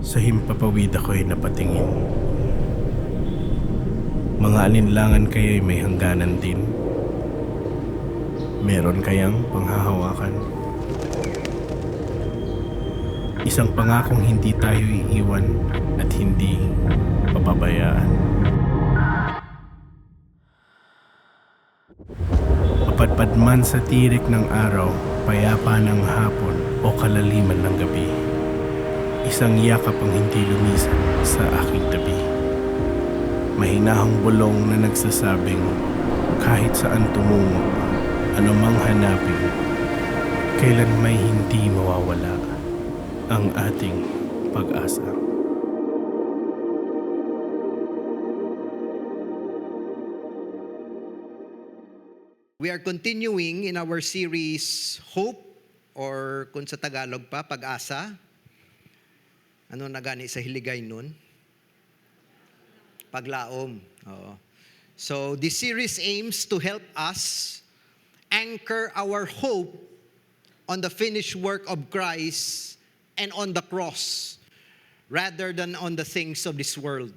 Sa himpapawid ako'y napatingin. Mga alinlangan kaya'y may hangganan din. Meron kayang panghahawakan. Isang pangakong hindi tayo iiwan at hindi papabayaan. Mapadpad man sa tirik ng araw, payapa ng hapon o kalaliman ng gabi. Isang yakap ang hindi lumisan sa aking tabi. Mahinahong bulong na nagsasabing kahit saan tumungo, anumang hanapin, kailan may hindi mawawala ang ating pag-asa. We are continuing in our series Hope, or kung sa Tagalog pa, Pag-asa. Ano na gani sa Hiligay nun? Paglaom. Oo. So this series aims to help us anchor our hope on the finished work of Christ and on the cross rather than on the things of this world.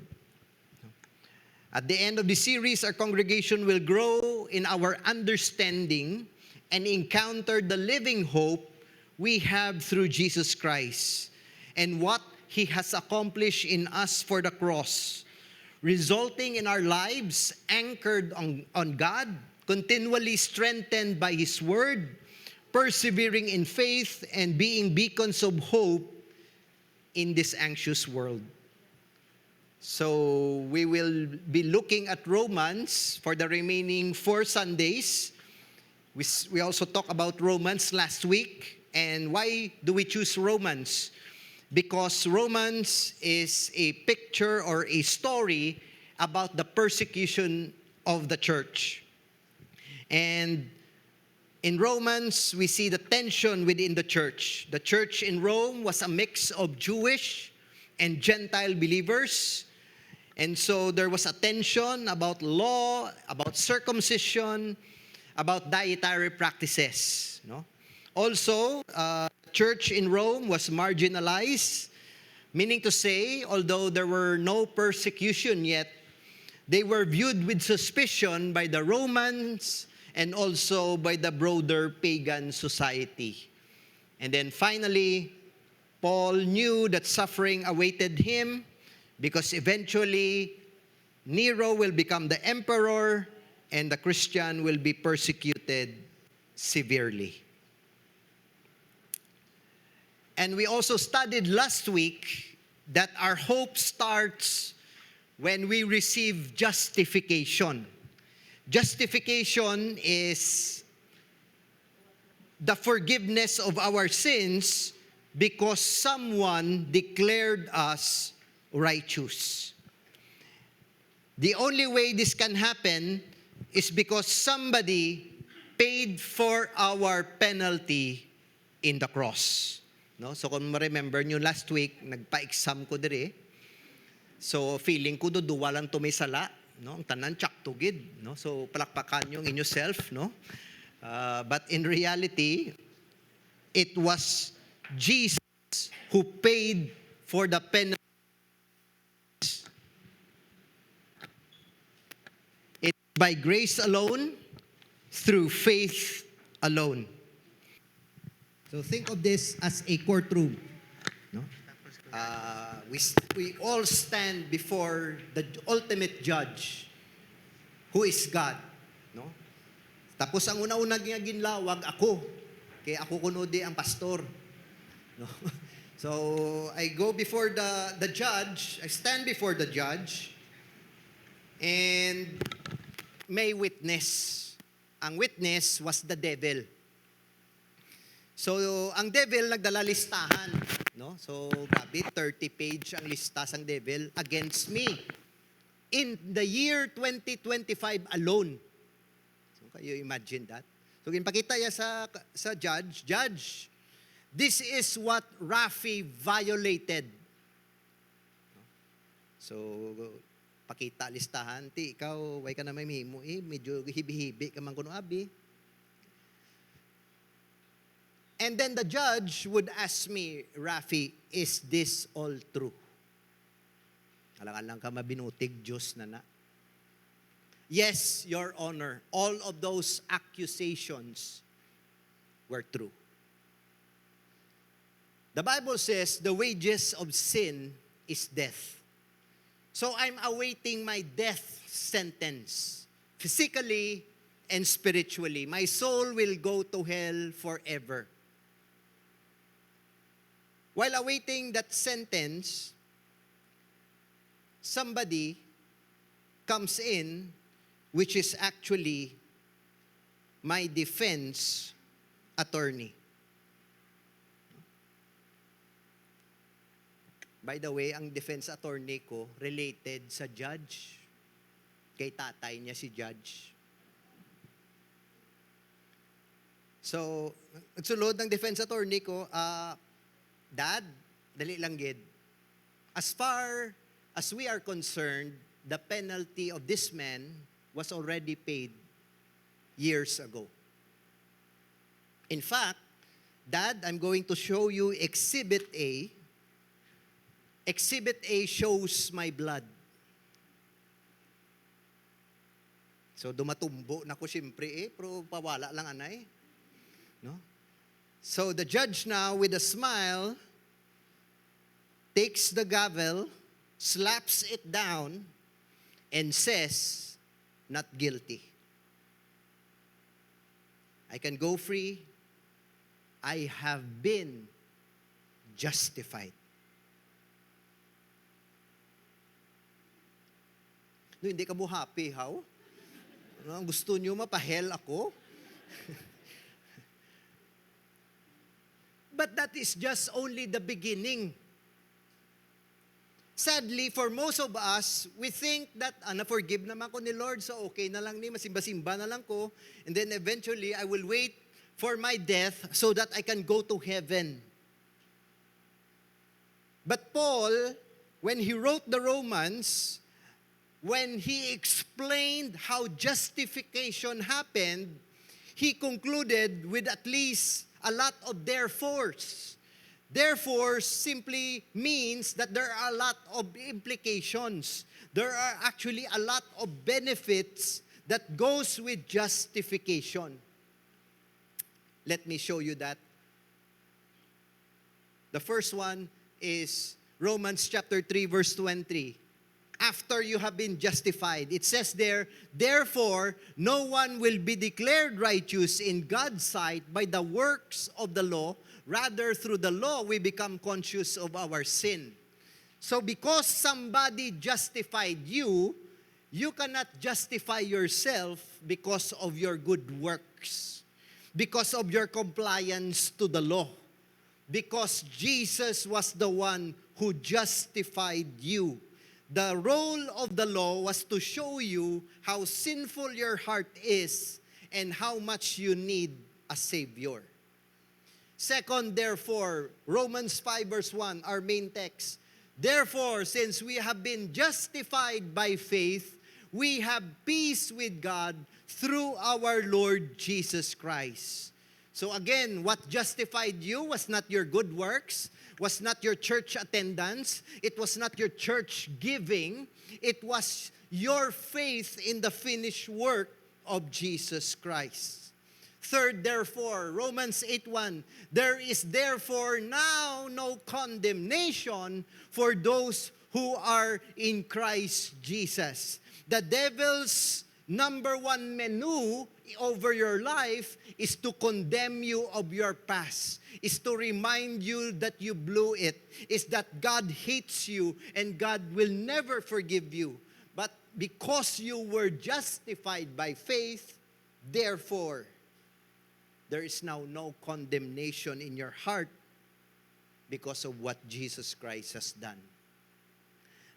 At the end of the series, our congregation will grow in our understanding and encounter the living hope we have through Jesus Christ and what He has accomplished in us for the cross, resulting in our lives anchored on God, continually strengthened by His Word, persevering in faith, and being beacons of hope in this anxious world. So we will be looking at Romans for the remaining 4 Sundays. We also talked about Romans last week. And why do we choose Romans? Because Romans is a picture or a story about the persecution of the church. And in Romans, we see the tension within the church. The church in Rome was a mix of Jewish and Gentile believers. And so there was a tension about law, about circumcision, about dietary practices. No? Also, church in Rome was marginalized, meaning to say, although there were no persecution yet, they were viewed with suspicion by the Romans and also by the broader pagan society. And then finally, Paul knew that suffering awaited him because eventually Nero will become the emperor and the Christian will be persecuted severely. And we also studied last week that our hope starts when we receive justification. Justification is the forgiveness of our sins because someone declared us righteous. The only way this can happen is because somebody paid for our penalty in the cross. No? So kung ma-remember nyo last week, nagpa-exam ko dire. So feeling ko do walang tumisala, no? Ang tanan tsak tugid, no? So palakpakan nyo in yourself, no? But in reality, it was Jesus who paid for the penalty. It's by grace alone, through faith alone. So think of this as a courtroom. No? We all stand before the ultimate judge, who is God. No? Tapos ang una-una nga ginlawag, ako. Kaya ako kunudi ang pastor. No? So I go before the judge, I stand before the judge, and may witness. Ang witness was the devil. So, ang devil nagdala listahan, no? So, grabe, 30-page ang lista sang devil against me in the year 2025 alone. So, kayo imagine that? So, ginpakita niya sa judge, Judge, this is what Rafi violated. So, pakita listahan, ti ikaw, way ka na may mihimo, medyo hibi-hibi ka man kuno abi. And then the judge would ask me, Rafi, is this all true? Alang-alang ka mabinutig, Diyos na. Yes, Your Honor, all of those accusations were true. The Bible says the wages of sin is death. So I'm awaiting my death sentence, physically and spiritually. My soul will go to hell forever. While awaiting that sentence, somebody comes in, which is actually my defense attorney. By the way, ang defense attorney ko related sa judge. Kay tatay niya si judge. So, sulod ng defense attorney ko, Dad, dali lang gid. As far as we are concerned, the penalty of this man was already paid years ago. In fact, Dad, I'm going to show you Exhibit A. Exhibit A shows my blood. So dumatumbo na ko siyempre pero pawala lang anay. No? So the judge now with a smile takes the gavel, slaps it down, and says, not guilty. I can go free. I have been justified. No, hindi ka mo happy, how? Ano, ang gusto nyo, mapahel ako? But that is just only the beginning. Sadly, for most of us, we think that, na-forgive naman ko ni Lord, so okay na lang ni, masimba-simba na lang ko, and then eventually, I will wait for my death so that I can go to heaven. But Paul, when he wrote the Romans, when he explained how justification happened, he concluded with at least a lot of therefores. Therefore simply means that there are a lot of implications. There are actually a lot of benefits that goes with justification. Let me show you that. The first one is Romans chapter 3 verse 20. After you have been justified, it says there, therefore, no one will be declared righteous in God's sight by the works of the law. Rather, through the law, we become conscious of our sin. So because somebody justified you, you cannot justify yourself because of your good works, because of your compliance to the law, because Jesus was the one who justified you. The role of the law was to show you how sinful your heart is and how much you need a Savior. Second, therefore, Romans 5 verse 1, our main text. Therefore, since we have been justified by faith, we have peace with God through our Lord Jesus Christ. So again, what justified you was not your good works, was not your church attendance, it was not your church giving, it was your faith in the finished work of Jesus Christ. Third, therefore, Romans 8:1, there is therefore now no condemnation for those who are in Christ Jesus. The devil's number one menu over your life is to condemn you of your past, is to remind you that you blew it, is that God hates you and God will never forgive you. But because you were justified by faith, therefore, there is now no condemnation in your heart because of what Jesus Christ has done.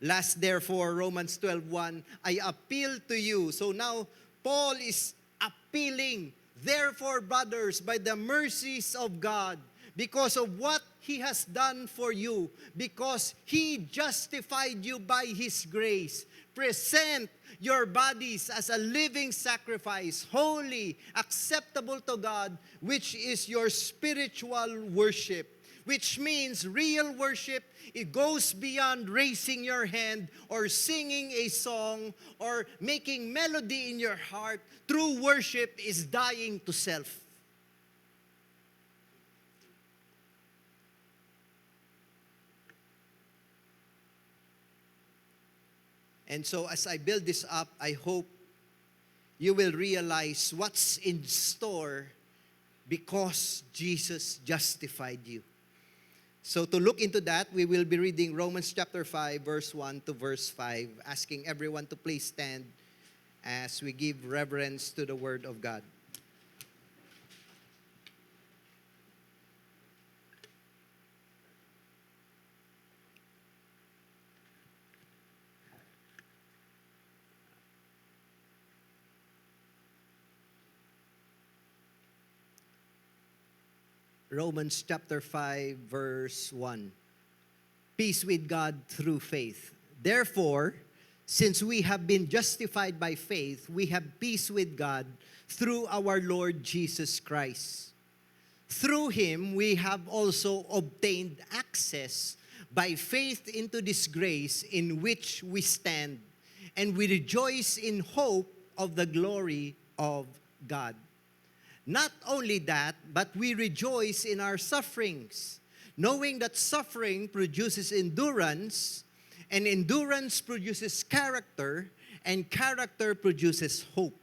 Last, therefore, Romans 12:1, I appeal to you. So now, Paul is appealing. Therefore, brothers, by the mercies of God, because of what He has done for you, because He justified you by His grace. Present your bodies as a living sacrifice, holy, acceptable to God, which is your spiritual worship. Which means real worship, it goes beyond raising your hand or singing a song or making melody in your heart. True worship is dying to self. And so as I build this up, I hope you will realize what's in store because Jesus justified you. So to look into that, we will be reading Romans chapter 5, verse 1 to verse 5, asking everyone to please stand as we give reverence to the Word of God. Romans chapter 5, verse 1. Peace with God through faith. Therefore, since we have been justified by faith, we have peace with God through our Lord Jesus Christ. Through Him, we have also obtained access by faith into this grace in which we stand, and we rejoice in hope of the glory of God. Not only that, but we rejoice in our sufferings, knowing that suffering produces endurance, and endurance produces character, and character produces hope.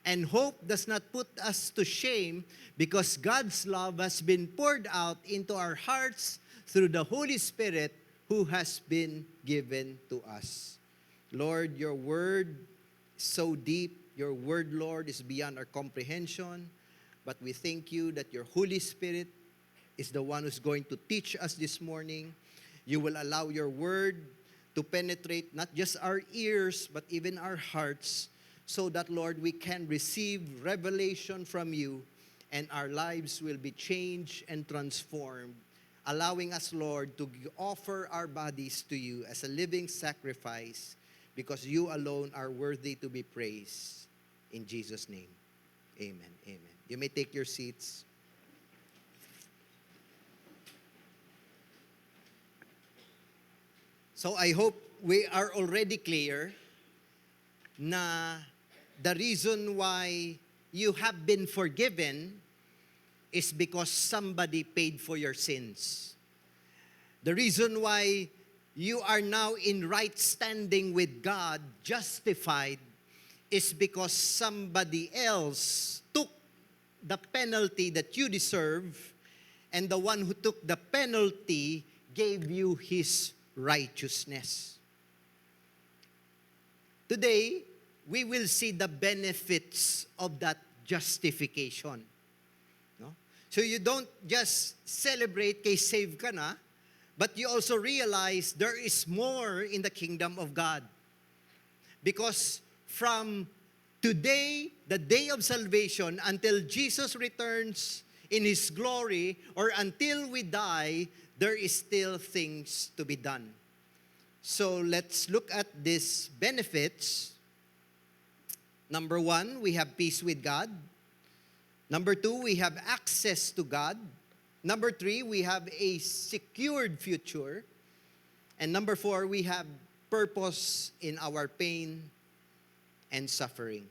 And hope does not put us to shame because God's love has been poured out into our hearts through the Holy Spirit who has been given to us. Lord, your word is so deep. Your word, Lord, is beyond our comprehension. But we thank you that your Holy Spirit is the one who's going to teach us this morning. You will allow your word to penetrate not just our ears, but even our hearts, so that, Lord, we can receive revelation from you and our lives will be changed and transformed, allowing us, Lord, to offer our bodies to you as a living sacrifice because you alone are worthy to be praised. In Jesus' name, amen. Amen. You may take your seats. So I hope we are already clear na the reason why you have been forgiven is because somebody paid for your sins. The reason why you are now in right standing with God, justified, is because somebody else took the penalty that you deserve, and the one who took the penalty gave you his righteousness. Today, we will see the benefits of that justification. No? So you don't just celebrate kay save ka na, but you also realize there is more in the kingdom of God. Because from today, the day of salvation, until Jesus returns in His glory, or until we die, there is still things to be done. So let's look at these benefits. Number 1, we have peace with God. Number 2, we have access to God. Number 3, we have a secured future. And number 4, we have purpose in our pain and suffering.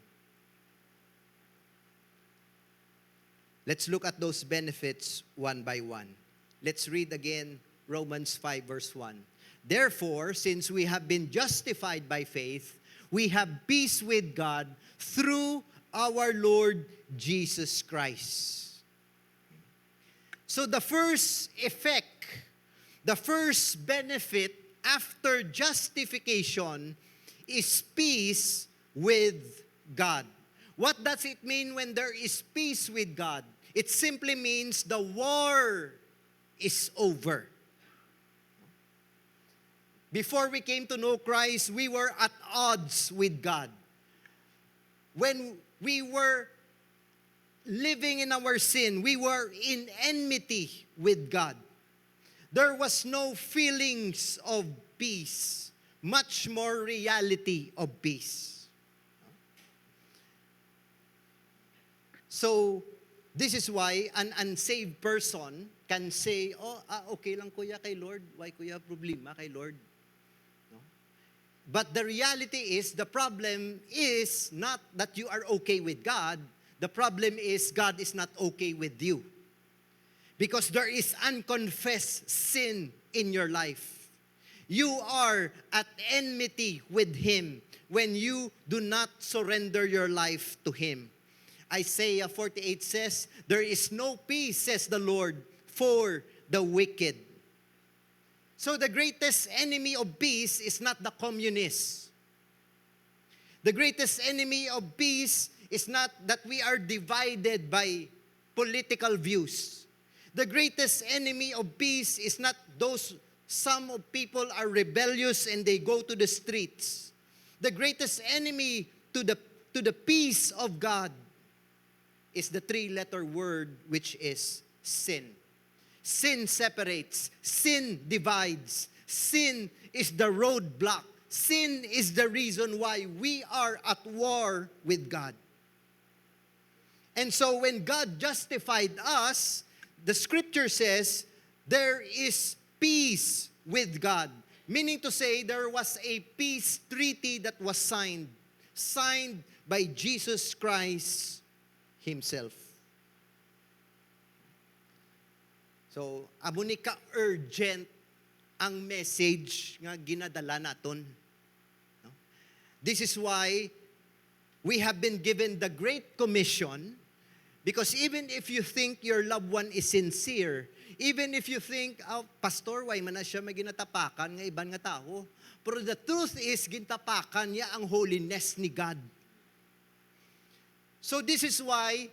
Let's look at those benefits one by one. Let's read again Romans 5 verse 1. Therefore, since we have been justified by faith, we have peace with God through our Lord Jesus Christ. So the first effect, the first benefit after justification is peace with God. What does it mean when there is peace with God? It simply means the war is over. Before we came to know Christ, we were at odds with God. When we were living in our sin, we were in enmity with God. There was no feelings of peace, much more reality of peace. So, this is why an unsaved person can say, okay lang kuya kay Lord. Why kuya problema kay Lord? No? But the reality is, the problem is not that you are okay with God. The problem is God is not okay with you. Because there is unconfessed sin in your life. You are at enmity with Him when you do not surrender your life to Him. Isaiah 48 says, there is no peace, says the Lord, for the wicked. So the greatest enemy of peace is not the communists. The greatest enemy of peace is not that we are divided by political views. The greatest enemy of peace is not those some of people are rebellious and they go to the streets. The greatest enemy to the peace of God is the three-letter word, which is sin. Sin separates. Sin divides. Sin is the roadblock. Sin is the reason why we are at war with God. And so when God justified us, the scripture says, there is peace with God. Meaning to say, there was a peace treaty that was signed by Jesus Christ Himself. So, amo ni ka-urgent ang message nga ginadala naton. No? This is why we have been given the Great Commission, because even if you think your loved one is sincere, even if you think, pastor, why man na siya may ginatapakan nga iban nga tao, pero the truth is, gintapakan niya ang holiness ni God. So this is why,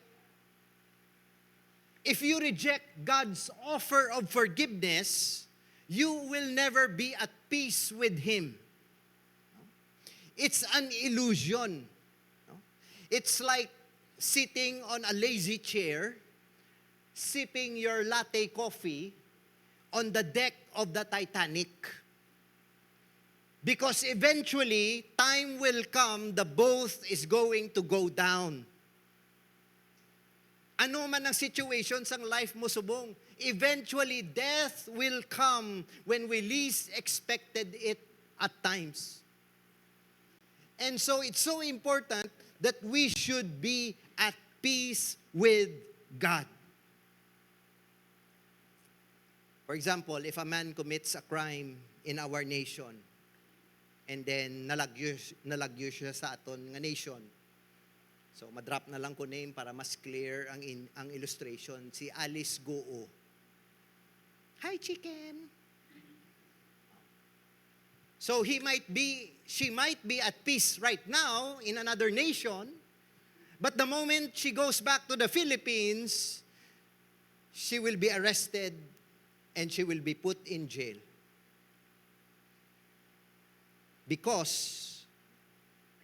if you reject God's offer of forgiveness, you will never be at peace with Him. It's an illusion. It's like sitting on a lazy chair, sipping your latte coffee on the deck of the Titanic. Because eventually, time will come, the boat is going to go down. Ano man ang situation sa life mo subong, eventually death will come when we least expected it at times. And so it's so important that we should be at peace with God. For example, if a man commits a crime in our nation, and then nalagyo siya sa aton nga nation, so, madrop na lang ko name para mas clear ang illustration. Si Alice Goo. Hi, chicken! So, she might be at peace right now in another nation, but the moment she goes back to the Philippines, she will be arrested and she will be put in jail.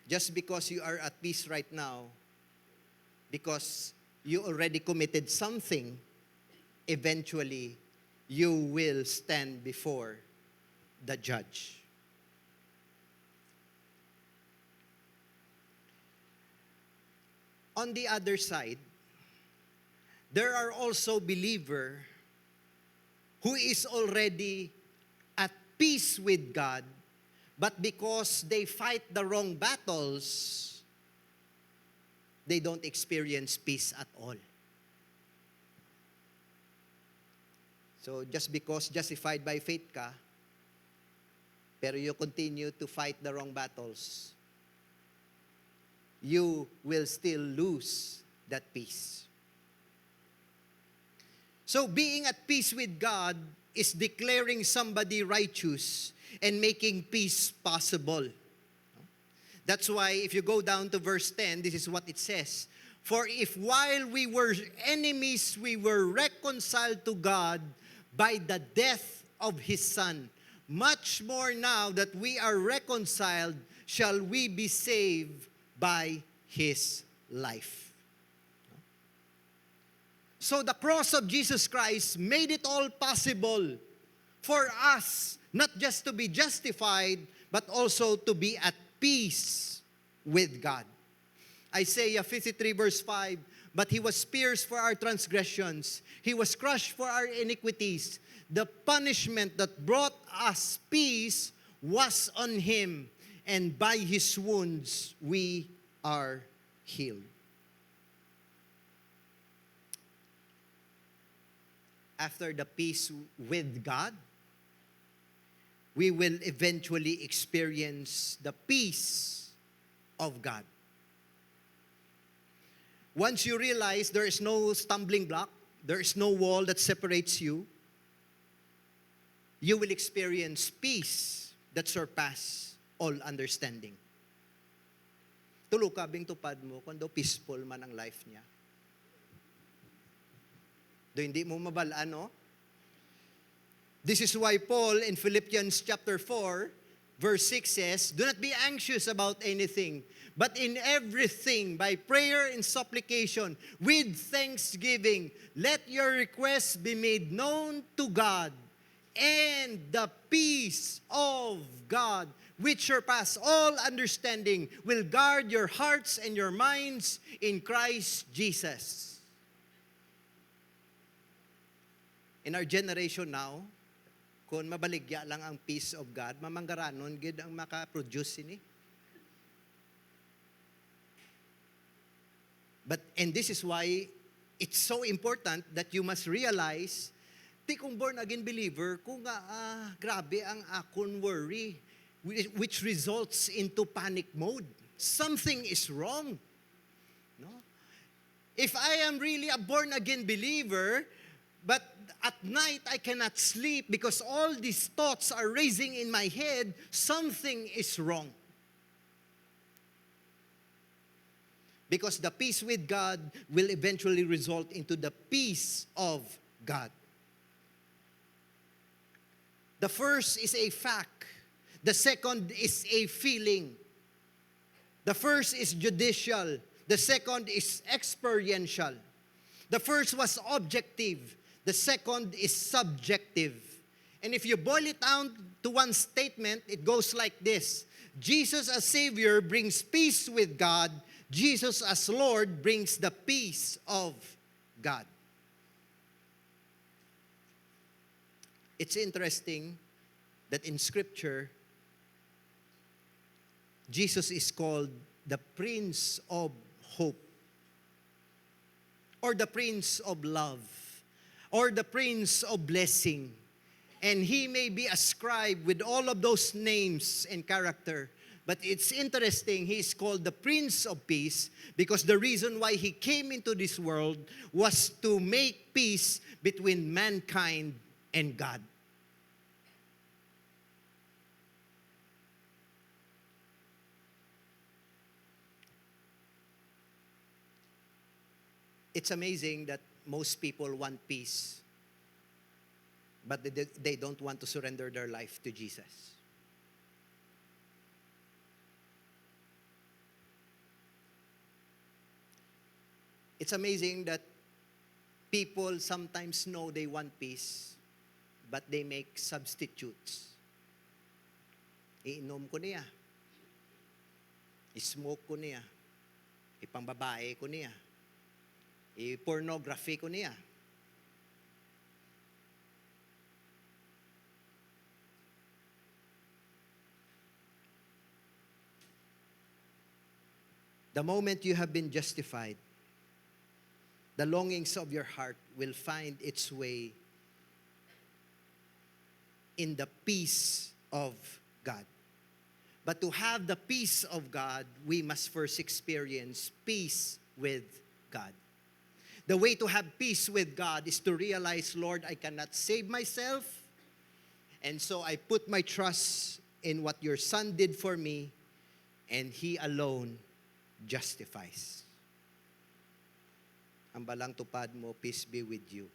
Just because you are at peace right now, because you already committed something, eventually you will stand before the judge. On the other side, there are also believers who is already at peace with God, but because they fight the wrong battles, they don't experience peace at all. So just because justified by faith ka, pero you continue to fight the wrong battles, you will still lose that peace. So being at peace with God is declaring somebody righteous and making peace possible. That's why if you go down to verse 10, this is what it says. For if while we were enemies, we were reconciled to God by the death of His Son, much more now that we are reconciled, shall we be saved by His life. So the cross of Jesus Christ made it all possible for us not just to be justified, but also to be at peace with God. Isaiah 53 verse 5, but he was pierced for our transgressions. He was crushed for our iniquities. The punishment that brought us peace was on him, and by his wounds we are healed. After the peace with God, we will eventually experience the peace of God. Once you realize there is no stumbling block, there is no wall that separates you, you will experience peace that surpass all understanding. Tulo kabing tupad mo kung daw peaceful man ang life niya. Do hindi mo mabalaan, no? This is why Paul in Philippians chapter 4, verse 6 says, do not be anxious about anything, but in everything, by prayer and supplication, with thanksgiving, let your requests be made known to God, and the peace of God, which surpass all understanding, will guard your hearts and your minds in Christ Jesus. In our generation now, kung mabaligya lang ang peace of God, mamanggaranon gid ang makaproduce ini. And this is why it's so important that you must realize, di kung born again believer, kung grabe ang akon worry, which results into panic mode. Something is wrong. No? If I am really a born again believer, but at night I cannot sleep because all these thoughts are raising in my head, something is wrong. Because the peace with God will eventually result into the peace of God. The first is a fact. The second is a feeling. The first is judicial. The second is experiential. The first was objective. The second is subjective. And if you boil it down to one statement, it goes like this. Jesus as Savior brings peace with God. Jesus as Lord brings the peace of God. It's interesting that in Scripture, Jesus is called the Prince of Hope, or the Prince of Love, or the Prince of Blessing. And he may be ascribed with all of those names and character. But it's interesting, he is called the Prince of Peace because the reason why he came into this world was to make peace between mankind and God. It's amazing that most people want peace, but they don't want to surrender their life to Jesus. It's amazing that people sometimes know they want peace, but they make substitutes. Iinom ko niya. I-smoke ko niya. Ipangbabae ko niya. I-pornography ko niya. The moment you have been justified, the longings of your heart will find its way in the peace of God. But to have the peace of God, we must first experience peace with God. The way to have peace with God is to realize, Lord, I cannot save myself, and so I put my trust in what your Son did for me, and He alone justifies. Ang balang tupad mo, peace be with you.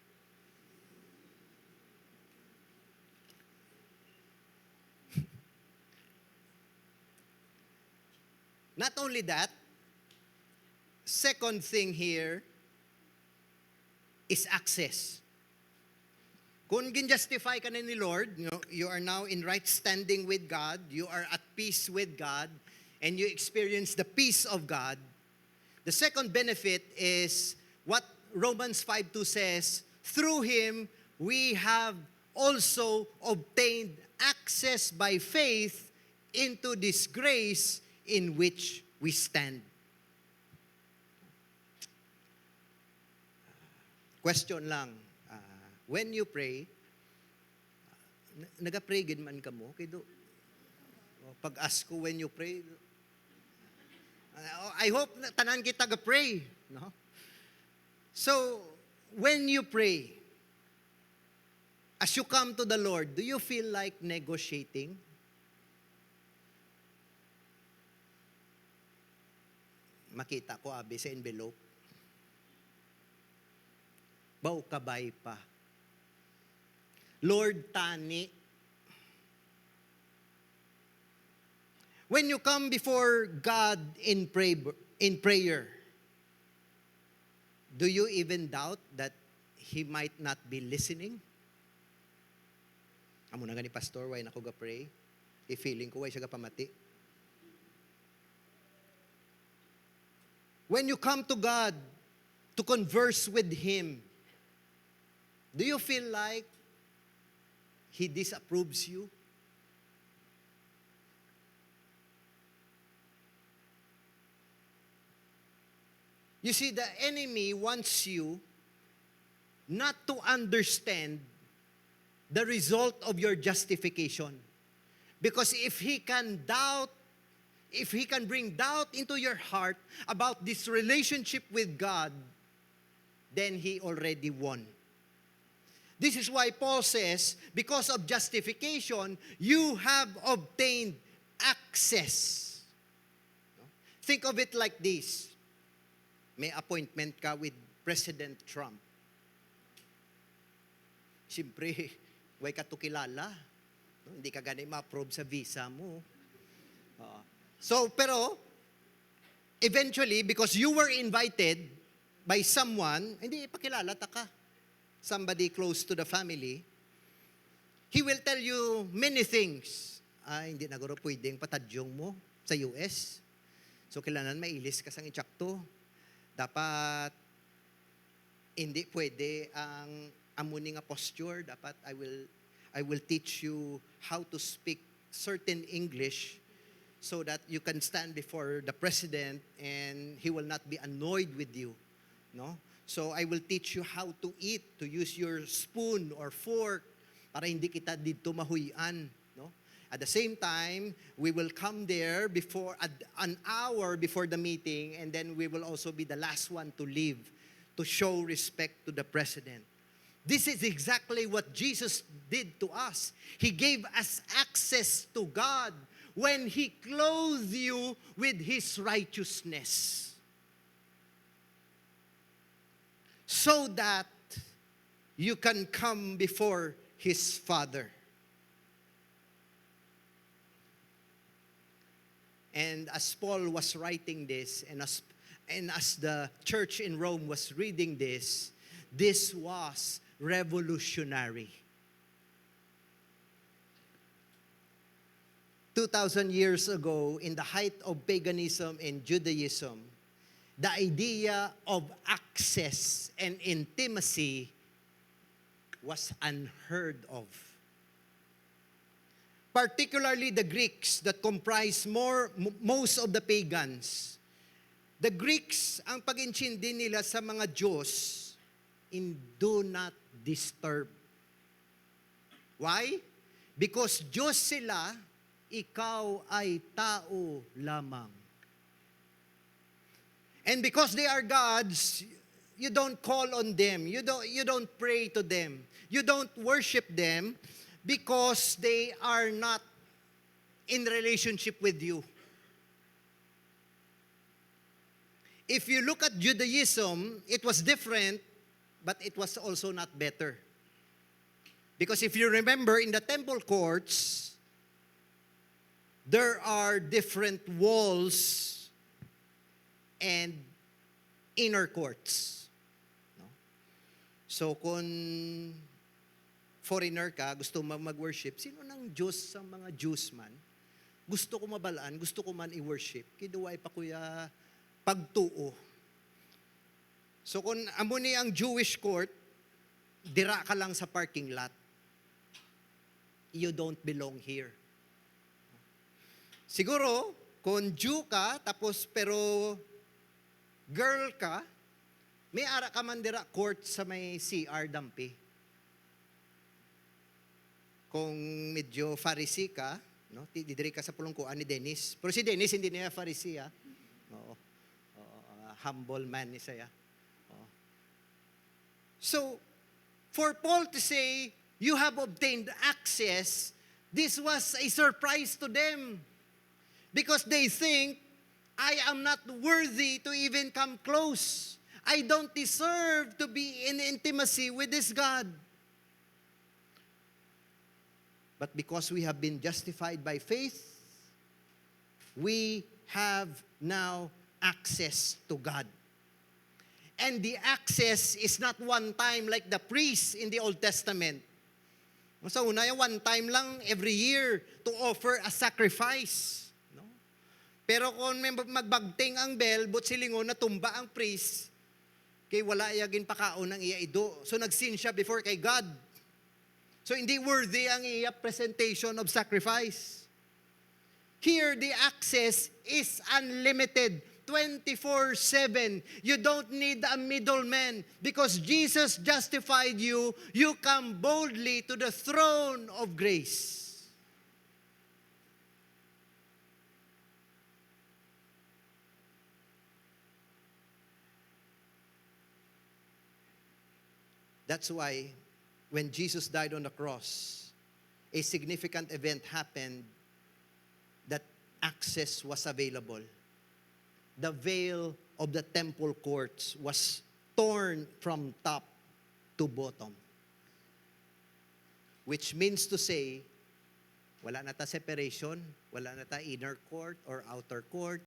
Not only that, second thing here is access. Kung gin-justify ka na ni Lord, you are now in right standing with God, you are at peace with God, and you experience the peace of God. The second benefit is what Romans 5:2 says, through Him we have also obtained access by faith into this grace in which we stand. Question lang, when you pray, naga-pray gid man ka mo? Kaya pag ask ko when you pray, I hope na tanan kita ga-pray. No? So, when you pray, as you come to the Lord, do you feel like negotiating? Makita ko abi sa envelope. Baw kabay pa. Lord, tani. When you come before God in prayer, do you even doubt that He might not be listening? Amo na gani pastor, why nako ga pray? I-feeling ko why siya ga pamati. When you come to God to converse with Him, do you feel like He disapproves you? You see, the enemy wants you not to understand the result of your justification. Because if he can bring doubt into your heart about this relationship with God, then he already won. This is why Paul says, because of justification, you have obtained access. Think of it like this. May appointment ka with President Trump. Siyempre, way ka to kilala. No? Hindi ka gani ma-approve sa visa mo. Pero, eventually, because you were invited by someone, hindi ipakilala ta ka. Somebody close to the family, he will tell you many things. Hindi na guro pwedeng patadyong mo sa US. So, kailangan mailis ka sang itsakto. Dapat, hindi pwede ang amuning nga posture. Dapat, I will teach you how to speak certain English so that you can stand before the president and he will not be annoyed with you. No? So, I will teach you how to eat, to use your spoon or fork para hindi kita dito mahuyan. No? At the same time, we will come there before an hour before the meeting, and then we will also be the last one to leave to show respect to the president. This is exactly what Jesus did to us. He gave us access to God when He clothed you with His righteousness. So that you can come before His Father. And as Paul was writing this, and as the church in Rome was reading this was revolutionary. 2,000 years ago, in the height of paganism and Judaism, the idea of access and intimacy was unheard of. Particularly the Greeks that comprise most of the pagans. The Greeks, ang pag-intindi nila sa mga Diyos, in do not disturb. Why? Because Diyos sila, ikaw ay tao lamang. And because they are gods, you don't call on them. You don't pray to them. You don't worship them because they are not in relationship with you. If you look at Judaism, it was different, but it was also not better. Because if you remember, in the temple courts, there are different walls and inner courts. No? So kung foreigner ka, gusto mo mag-worship, sino ng Diyos sa mga Jews man? Gusto ko mabalaan, gusto ko man i-worship. Kiduway pa kuya pagtuo. So kung amo ni ang Jewish court, dira ka lang sa parking lot. You don't belong here. Siguro, kung Jew ka, tapos pero girl ka, may ara ka man dira court sa may CR Dampi. Kung medyo Pharisee ka, no, didiri ka sa pulungkuan ni Dennis. Pero si Dennis hindi niya Pharisee, ha? Oo. Humble man ni saya. Oo. So, for Paul to say, you have obtained access, this was a surprise to them. Because they think, I am not worthy to even come close. I don't deserve to be in intimacy with this God. But because we have been justified by faith, we have now access to God. And the access is not one time like the priests in the Old Testament. Sa una, one time lang every year to offer a sacrifice. No? Pero kung magbagting ang bell, but silingon na tumba ang priest, kay wala yagin pakaon ng iya ido. So nagsin siya before kay God. So hindi worthy ang iya presentation of sacrifice. Here, the access is unlimited. 24/7. You don't need a middleman because Jesus justified you. You come boldly to the throne of grace. That's why when Jesus died on the cross, a significant event happened that access was available. The veil of the temple courts was torn from top to bottom. Which means to say, wala na ta separation, wala na ta inner court or outer court,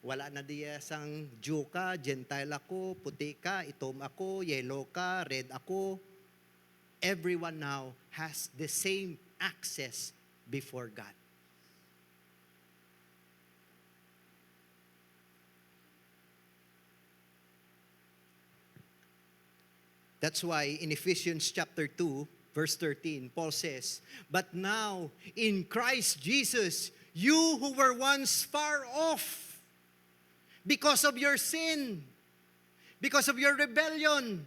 wala na diya sang Jew ka, Gentile ako, puti ka, itom ako, yellow ka, red ako. Everyone now has the same access before God. That's why in Ephesians chapter 2, verse 13, Paul says, "But now, in Christ Jesus, you who were once far off because of your sin, because of your rebellion,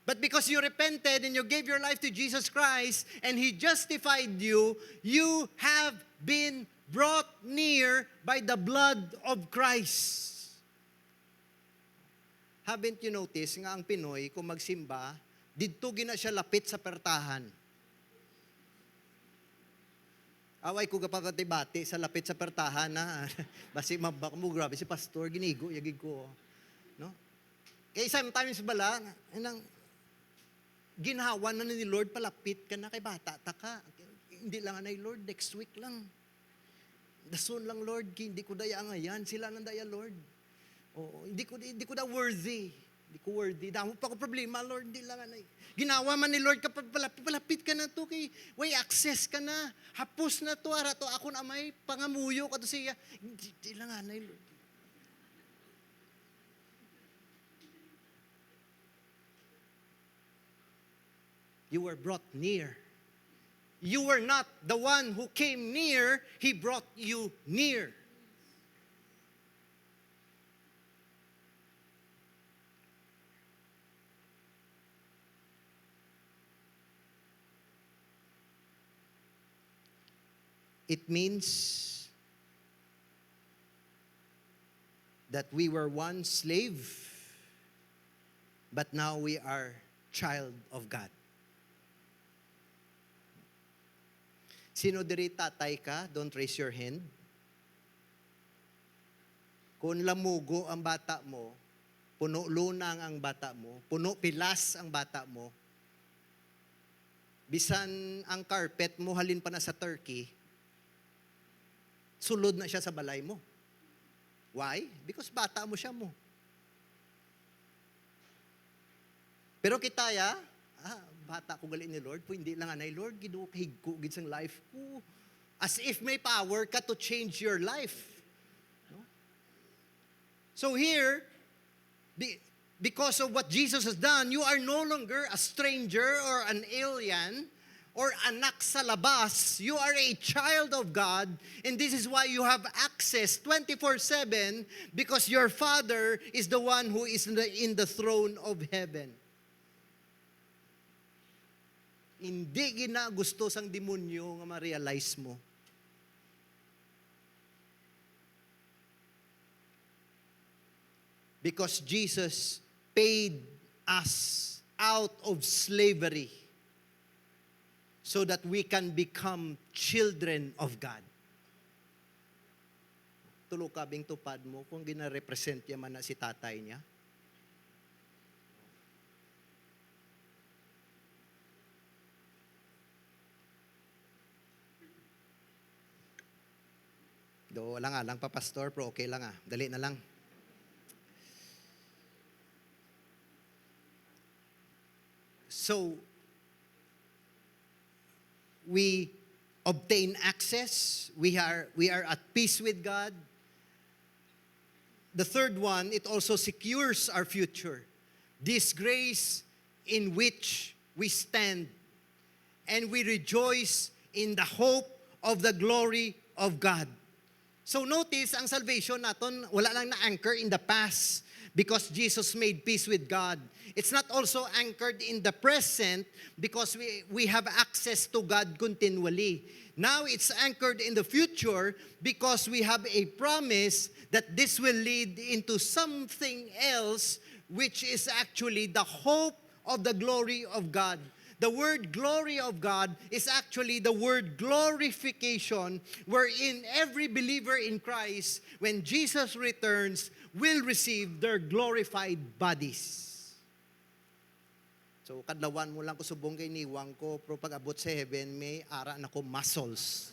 but because you repented and you gave your life to Jesus Christ and He justified you, you have been brought near by the blood of Christ." Haven't you noticed nga ang Pinoy, kung magsimba, dito gina siya lapit sa pertahan. Away ko kapag katibati sa lapit sa pertahan na, basi mabak mo, grabe si pastor, ginigo, yagig ko. No? Kaya sometimes bala, ginhawa na ni Lord, palapit ka na kay bata, taka. Hindi lang na Lord, next week lang. Dason lang Lord, hindi ko daya ngayon, sila nang daya Lord. Oh, hindi ko da worthy. Hindi ko worthy. Damo pa ko problema, Lord. Hindi lang anay. Ginawa man ni Lord kapag palapit ka na to kay way access ka na. Hapos na to ara to ako na may pangamuyo ka to siya. Hindi lang anay, Lord. You were brought near. You were not the one who came near, He brought you near. It means that we were once slave, but now we are child of God. Sino diri tatay ka? Don't raise your hand. Kung lamugo ang bata mo, puno lunang ang bata mo, puno pilas ang bata mo, bisan ang carpet mo halin pa na sa Turkey, sulod na siya sa balay mo. Why? Because bata mo siya mo. Pero kitaya, bata ko gali ni Lord, po hindi lang anay, Lord, gidukig ko, gidsang life ko. As if may power ka to change your life. No? So here, because of what Jesus has done, you are no longer a stranger or an alien or anak sa labas. You are a child of God, and this is why you have access 24/7, because your Father is the one who is in the throne of heaven. Hindi gina gusto sang demonyo nga ma-realize mo. Because Jesus paid us out of slavery so that we can become children of God. Tulo kabing tupad mo kung gina-represent yaman na si tatay niya. Do, wala nga lang pa, pastor, pero okay lang dali na lang. So, we obtain access. We are at peace with God. The third one, it also secures our future. This grace in which we stand, and we rejoice in the hope of the glory of God. So notice, ang salvation naton wala lang na-anchor in the past because Jesus made peace with God. It's not also anchored in the present because we have access to God continually. Now it's anchored in the future because we have a promise that this will lead into something else, which is actually the hope of the glory of God. The word glory of God is actually the word glorification, wherein every believer in Christ, when Jesus returns, will receive their glorified bodies. So, kadlawan mo lang ko subong kay niwang ko, pero pag abot sa heaven, may ara na ko muscles.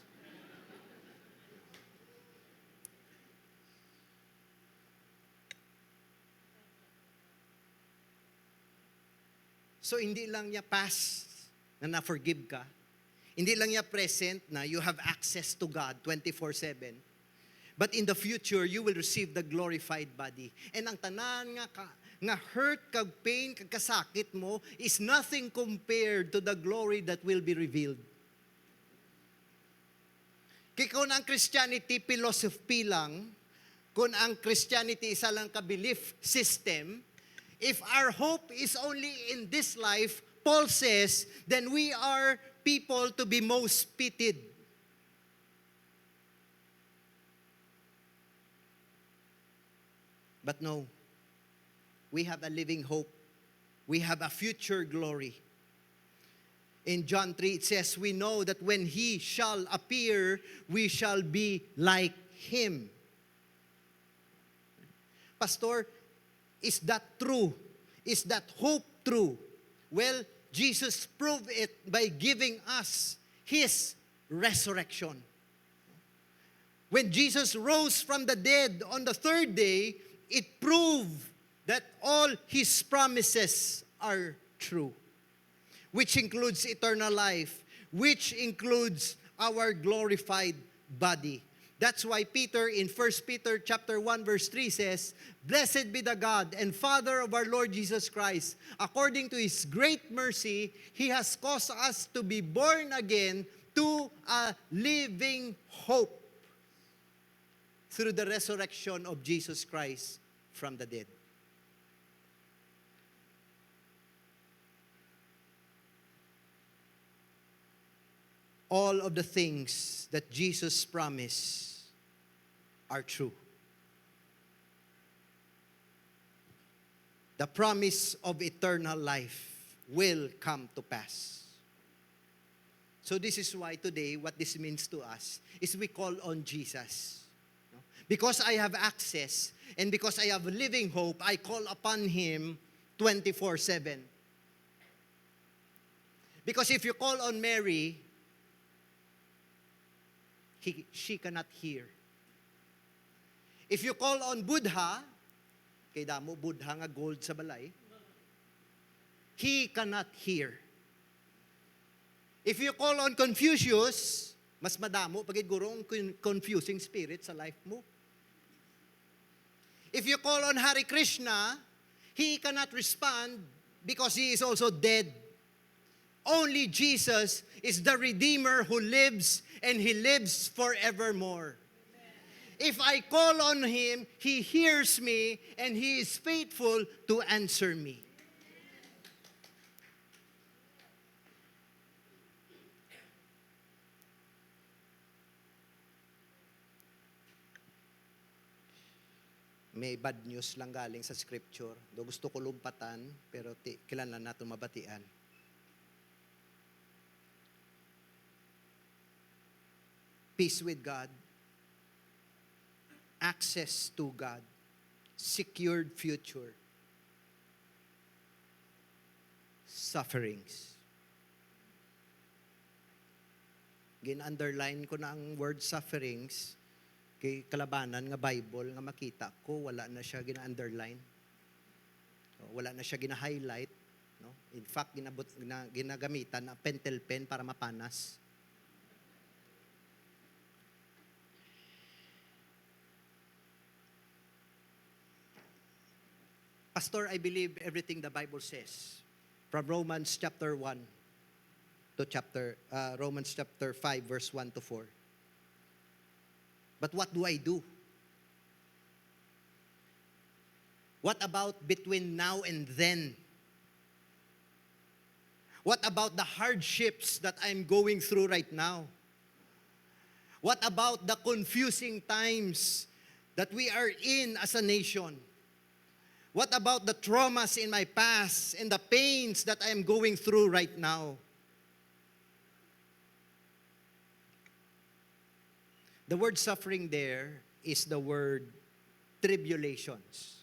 So, hindi lang niya past na na-forgive ka. Hindi lang niya present na you have access to God 24/7. But in the future, you will receive the glorified body. And ang tanan nga hurt, kag pain, kag kasakit mo is nothing compared to the glory that will be revealed. Kaya kung ang Christianity philosophy lang, kung ang Christianity isa lang ka-belief system, if our hope is only in this life, Paul says, then we are people to be most pitied. But no, we have a living hope. We have a future glory. In John 3, it says, we know that when He shall appear, we shall be like Him. Pastor, is that true? Is that hope true? Well, Jesus proved it by giving us His resurrection. When Jesus rose from the dead on the third day, it proved that all His promises are true, which includes eternal life, which includes our glorified body. That's why Peter in 1 Peter chapter 1 verse 3 says, "Blessed be the God and Father of our Lord Jesus Christ. According to His great mercy, He has caused us to be born again to a living hope through the resurrection of Jesus Christ from the dead." All of the things that Jesus promised are true. The promise of eternal life will come to pass. So this is why today, what this means to us is we call on Jesus. Because I have access and because I have living hope, I call upon Him 24/7. Because if you call on Mary, she cannot hear. If you call on Buddha, kay damo Buddha nga gold sa balay, he cannot hear. If you call on Confucius, mas madamo pagigurong confusing spirit sa life mo. If you call on Hare Krishna, he cannot respond because he is also dead. Only Jesus is the Redeemer who lives, and he lives forevermore. If I call on him, he hears me, and he is faithful to answer me. May bad news lang galing sa scripture. Do gusto ko lumpatan, pero kailangan natin mabatian. Peace with God, access to God, secured future, sufferings. Gin-underline ko na ang word sufferings kay kalabanan nga Bible nga makita ko, wala na siya gina-underline. Wala na siya gina-highlight. No? In fact, ginagamitan na pentel pen para mapanas. Pastor, I believe everything the Bible says. From Romans chapter 1 to Romans chapter 5, verse 1 to 4. But what do I do? What about between now and then? What about the hardships that I'm going through right now? What about the confusing times that we are in as a nation? What about the traumas in my past and the pains that I am going through right now? The word suffering there is the word tribulations.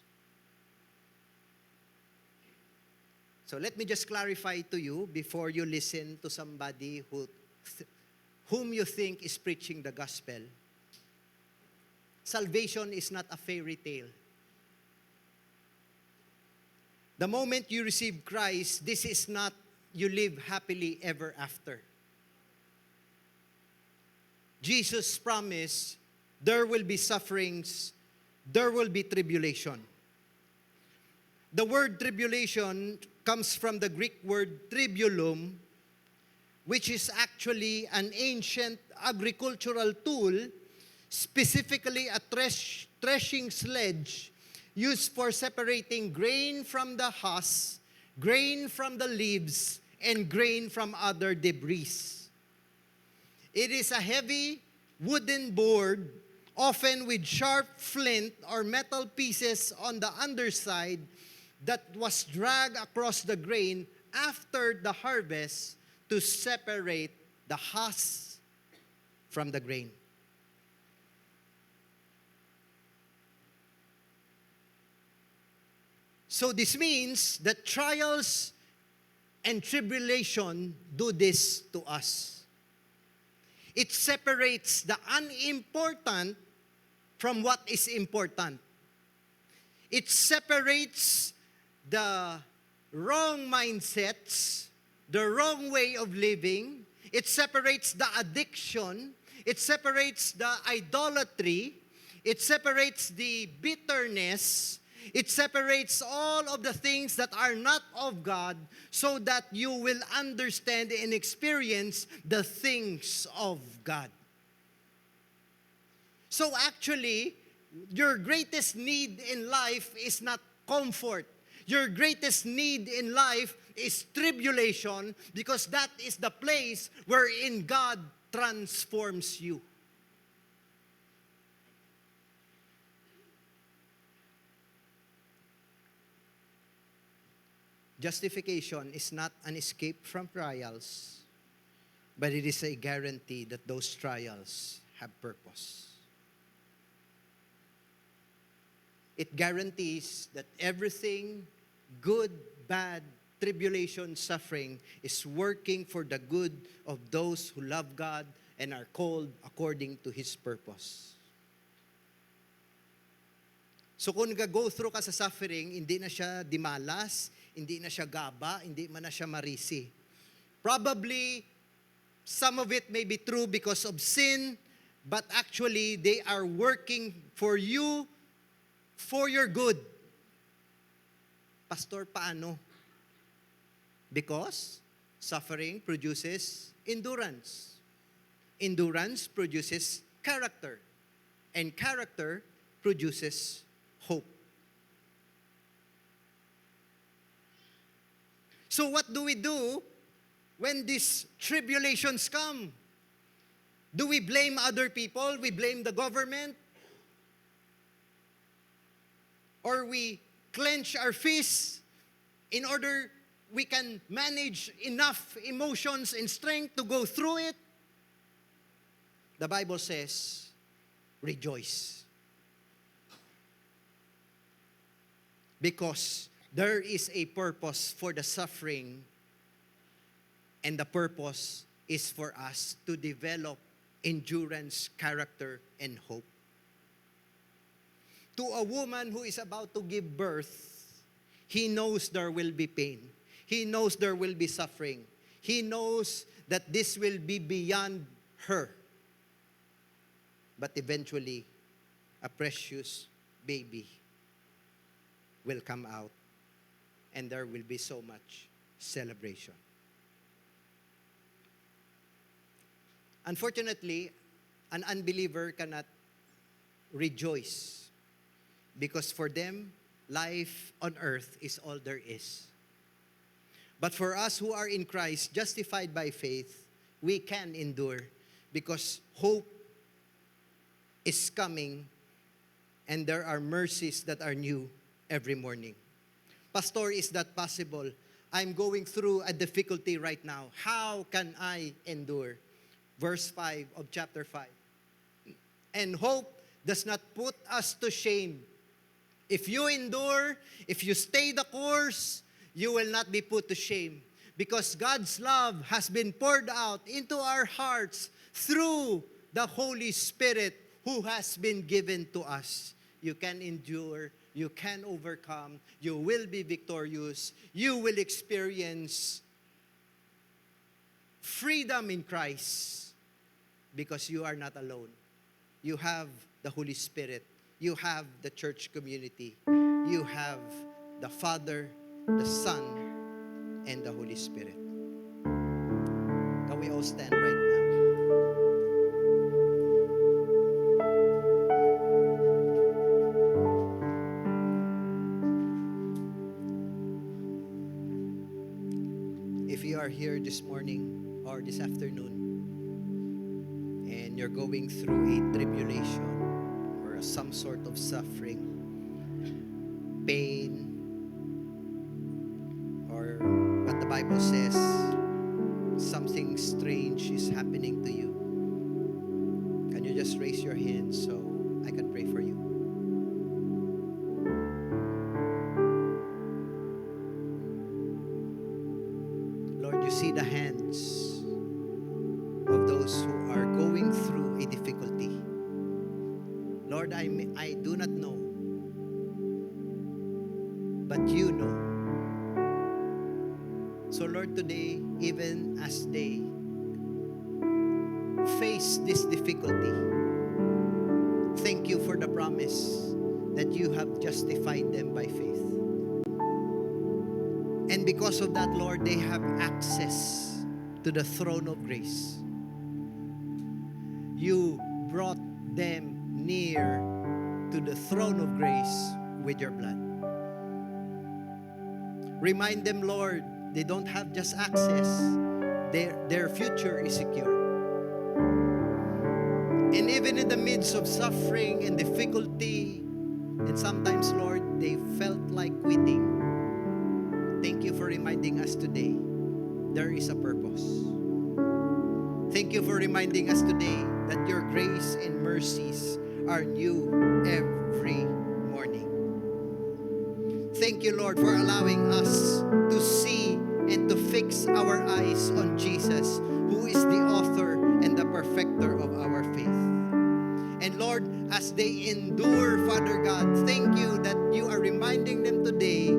So let me just clarify to you before you listen to somebody whom you think is preaching the gospel. Salvation is not a fairy tale. The moment you receive Christ, this is not you live happily ever after. Jesus promised there will be sufferings, there will be tribulation. The word tribulation comes from the Greek word tribulum, which is actually an ancient agricultural tool, specifically a threshing sledge used for separating grain from the husk, grain from the leaves, and grain from other debris. It is a heavy wooden board, often with sharp flint or metal pieces on the underside, that was dragged across the grain after the harvest to separate the husk from the grain. So this means that trials and tribulation do this to us. It separates the unimportant from what is important. It separates the wrong mindsets, the wrong way of living. It separates the addiction. It separates the idolatry. It separates the bitterness. It separates all of the things that are not of God, so that you will understand and experience the things of God. So actually, your greatest need in life is not comfort. Your greatest need in life is tribulation, because that is the place wherein God transforms you. Justification is not an escape from trials, but it is a guarantee that those trials have purpose. It guarantees that everything, good, bad, tribulation, suffering, is working for the good of those who love God and are called according to His purpose. So kung go through ka sa suffering, hindi na siya dimalas, hindi na siya gaba, hindi man na siya marisi. Probably, some of it may be true because of sin, but actually, they are working for you, for your good. Pastor, paano? Because suffering produces endurance. Endurance produces character. And character produces hope. So what do we do when these tribulations come? Do we blame other people? We blame the government? Or we clench our fists in order we can manage enough emotions and strength to go through it? The Bible says, rejoice. Because there is a purpose for the suffering, and the purpose is for us to develop endurance, character, and hope. To a woman who is about to give birth, he knows there will be pain. He knows there will be suffering. He knows that this will be beyond her. But eventually, a precious baby will come out, and there will be so much celebration. Unfortunately, an unbeliever cannot rejoice because for them, life on earth is all there is. But for us who are in Christ, justified by faith, we can endure because hope is coming and there are mercies that are new every morning. Pastor, is that possible? I'm going through a difficulty right now. How can I endure? Verse 5 of chapter 5. And hope does not put us to shame. If you endure, if you stay the course, you will not be put to shame. Because God's love has been poured out into our hearts through the Holy Spirit who has been given to us. You can endure, you can overcome, you will be victorious, you will experience freedom in Christ because you are not alone. You have the Holy Spirit, you have the church community, you have the Father, the Son, and the Holy Spirit. Can we all stand right now? If you are here this morning or this afternoon and you're going through a tribulation or some sort of suffering, pain, or what the Bible says, something strange is happening to you, can you just raise your hand so I can pray for you? Lord, you see the hands of those who are going through a difficulty. Lord, I do not know, but you know. So Lord, today, even as they face this difficulty, thank you for the promise that you have justified them by faith. And because of that, Lord, they have access to the throne of grace. You brought them near to the throne of grace with your blood. Remind them, Lord, they don't have just access, their future is secure. And even in the midst of suffering and difficulty, and sometimes, Lord, they felt like quitting. Thank you for reminding us today there is a purpose. Thank you for reminding us today that your grace and mercies are new every morning. Thank you, Lord, for allowing us to see and to fix our eyes on Jesus, who is the author and the perfecter of our faith. And Lord, as they endure, Father God, thank you that you are reminding them today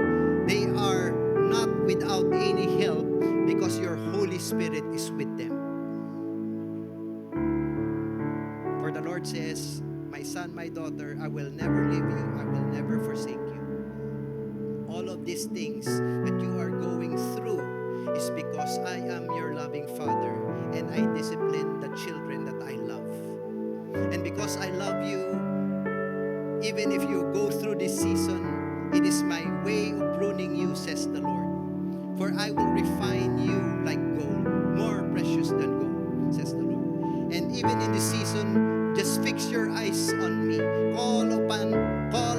they are the Lord says, my son, my daughter, I will never leave you. I will never forsake you. All of these things that you are going through is because I am your loving Father, and I discipline the children that I love. And because I love you, even if you go through this season, it is my way of pruning you, says the Lord. For I will refine you like gold, more precious than gold, says the Lord. And even in this season, just fix your eyes on me. Call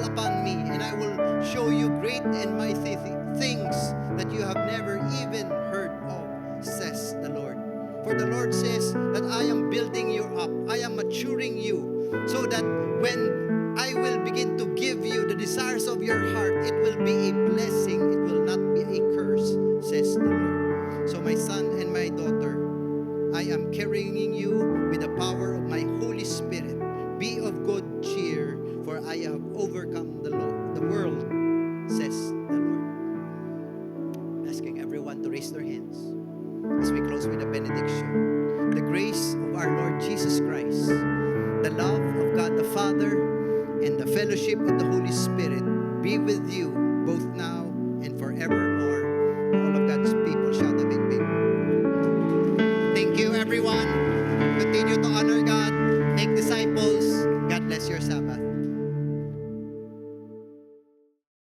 upon me, and I will show you great and mighty things that you have never even heard of, says the Lord. For the Lord says that I am building you up. I am maturing you so that when I will begin to give you the desires of your heart, it will be a blessing. It will not be a curse, says the Lord. So my son and my daughter, I am carrying you with the power of my Holy Spirit. Be of good cheer, for I have overcome the world, says the Lord. Asking everyone to raise their hands as we close with a benediction. The grace of our Lord Jesus Christ, the love of God the Father, and the fellowship of the Holy Spirit be with you